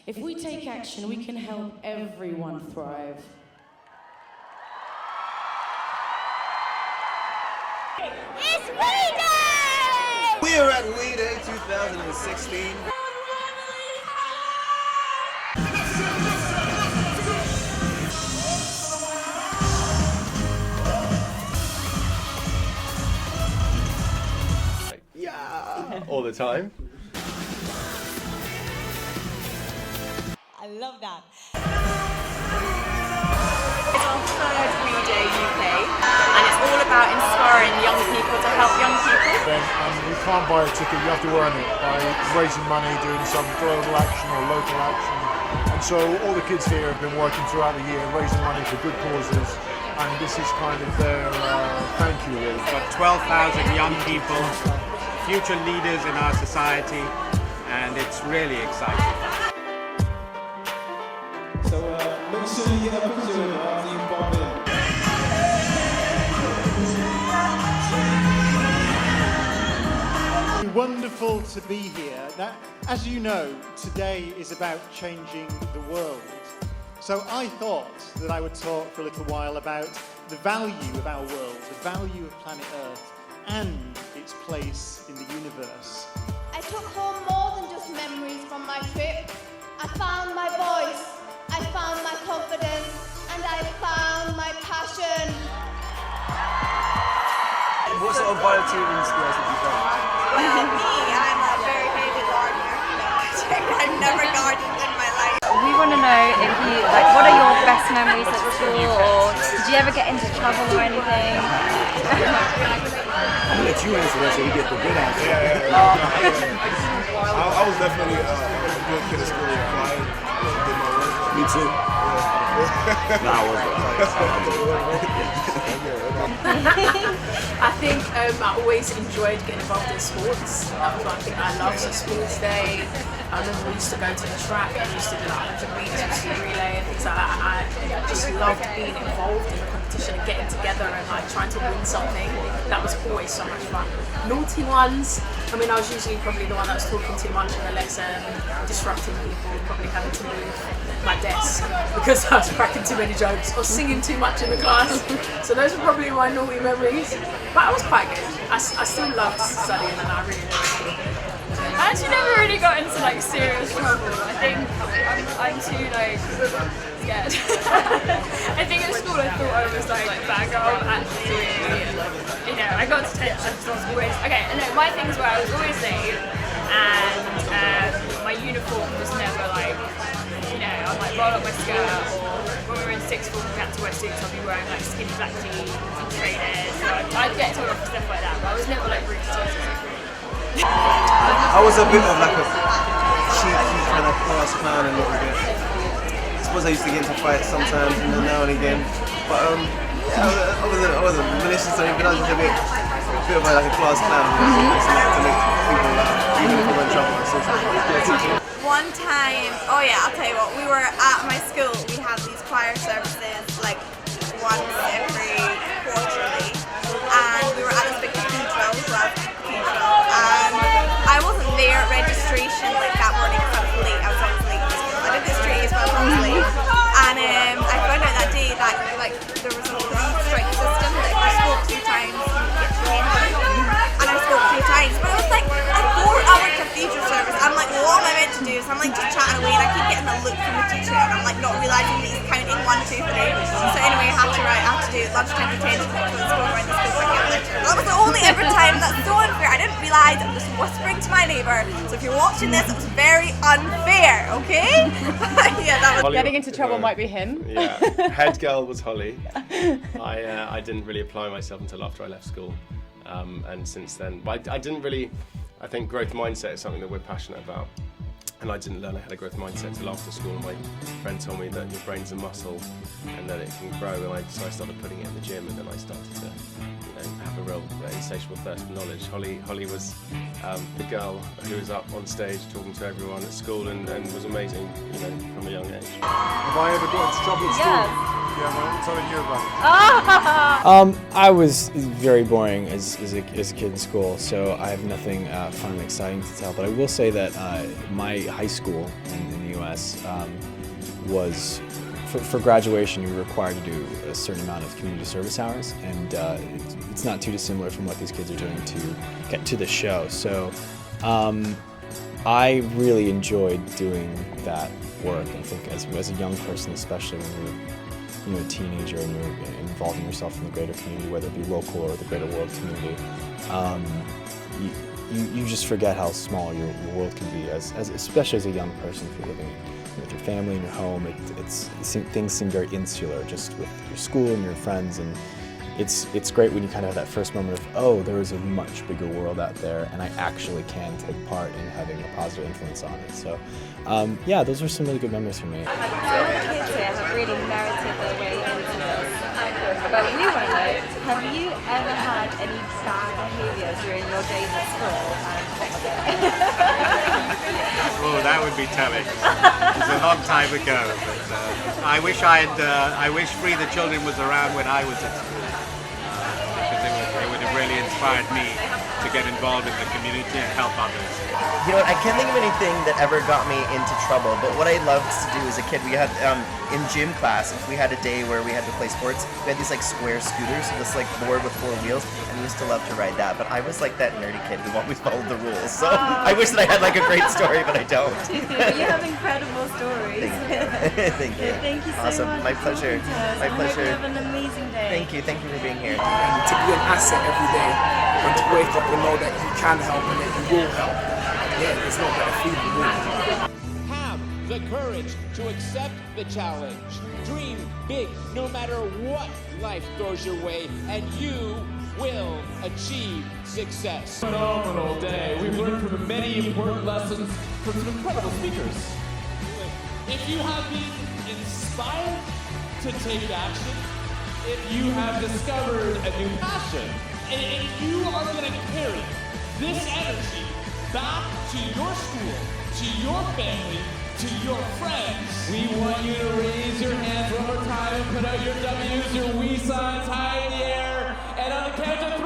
If we take action, we can help everyone thrive. It's We Day! We are at We Day 2016. Yeah, all the time. I love that. It's our third We Day UK, and it's all about inspiring young people to help young people. You can't buy a ticket, you have to earn it by raising money, doing some global action or local action. And so all the kids here have been working throughout the year, raising money for good causes, and this is kind of their thank you. We've got 12,000 young people, future leaders in our society, and it's really exciting. So make sure you get a picture of it after you pop in. Wonderful to be here. Now, as you know, today is about changing the world. So I thought that I would talk for a little while about the value of our world, the value of planet Earth, and its place in the universe. I took home more than just memories from my trip. I found my voice, I found my confidence, and I found my passion. What sort of volunteering skills have you done? Well, me, I'm a very baby gardener. I've never gardened in my life. We want to know if you, what are your best memories at school, or did you ever get into trouble or anything? I'll let you answer that so we get the good answer. I was definitely a good kid at school. Clive did my work. Me too. Nah, I I think I always enjoyed getting involved in sports. That was one thing I loved. So sports day, I remember we used to go to the track and we used to do like 100 meters, we used to do relay and things like that. And I just loved being involved in the competition and getting together and like trying to win something. That was always so much fun. Naughty ones, I mean, I was usually probably the one that was talking too much in the lesson, disrupting people, probably having to move my desk because I was cracking too many jokes or singing too much in the class. So those are probably my naughty memories. But I was quite good. I still loved studying and I really enjoyed it. I actually never really got into like serious trouble. I think I'm too like scared. I think at school I thought I was like bad girl. Actually, you know, I got detention. So I was always okay. No, my things were I was always late, and my uniform was never like, you know, I'd like roll up my skirt, or when we were in sixth form we had to wear suits, I'd be wearing like skinny black jeans and trainers. So I'd get told off for stuff like that, but I was never like rude to teachers. I was a bit of like a cheeky kind of class clown a little bit. I suppose I used to get into fights sometimes now and again, but yeah, I wasn't malicious or anything. I was just a bit of like a class clown. To make people laugh, even if I went in trouble. One time, oh yeah, I'll tell you what, we were at my school, we had these choir services like once every quarterly, and we were at this big cathedral, and I wasn't there at registration like that morning because I was late, I was always late to school. I did this straight but I was always late, and I found out that day that like there was a three-strike system that if you spoke 2 times you get paid, and I spoke 3 times, but it was like a 4-hour cathedral service. I'm like, well, what am I meant to do? So I'm like just chatting away and I keep getting a look from the teacher and I'm like not realising that he's counting 1, 2, 3. So anyway, I had to do lunchtime detention because I was going around the school for a lecture. That was the only ever time. That's so unfair. I didn't realise. I'm just whispering to my neighbour. So if you're watching this, it was very unfair, okay? Yeah, that was Holly, getting into trouble might be him. Yeah, head girl was Holly. I didn't really apply myself until after I left school, and since then, but I didn't really. I think growth mindset is something that we're passionate about. And I didn't learn I had a growth mindset until after school. My friend told me that your brain's a muscle and that it can grow. And so I started putting it in the gym, and then I started to, have a real insatiable thirst for knowledge. Holly was the girl who was up on stage talking to everyone at school and was amazing, from a young age. Have I ever got into trouble at school? Yes. Yeah, well, I'm telling you about it. I was very boring as a kid in school, so I have nothing fun and exciting to tell. But I will say that my high school in the US was for graduation you were required to do a certain amount of community service hours, and it's not too dissimilar from what these kids are doing to get to the show. So I really enjoyed doing that work. I think as a young person, especially when you're a teenager and you're involving yourself in the greater community, whether it be local or the greater world community, you just forget how small your world can be, especially as a young person. If you're living with your family in your home, things seem very insular, just with your school and your friends, and it's great when you kind of have that first moment of, oh, there is a much bigger world out there, and I actually can take part in having a positive influence on it. So, yeah, those are some really good memories for me. Some of the kids here have really merited their way into this. But we want to know, have you ever had any bad behaviour during your days at school? Oh, that would be telling. It was a long time ago, but I wish Free the Children was around when I was at school, because it would have really inspired me to get involved in the community and help others. You know what, I can't think of anything that ever got me into trouble, but what I loved to do as a kid, we had, in gym class, if we had a day where we had to play sports, we had these like square scooters, so this like board with 4 wheels, and we used to love to ride that, but I was like that nerdy kid who always followed the rules, so I wish that I had like a great story, but I don't. You have incredible stories. Thank you. Thank you so awesome. much. My pleasure. My pleasure. I hope you have an amazing day. Thank you for being here. And to be an asset every day, and to wake up and know that you can help and that you will help. Yeah, there's no better feeling, really. Have the courage to accept the challenge. Dream big no matter what life throws your way, and you will achieve success. Phenomenal day. We've learned from many important lessons from some incredible speakers. If you have been inspired to take action, If you have discovered a new passion, and if you are going to carry this energy back to your school, to your family, to your friends, we want you to raise your hands one more time and put out your W's, your we signs high in the air, and on the count of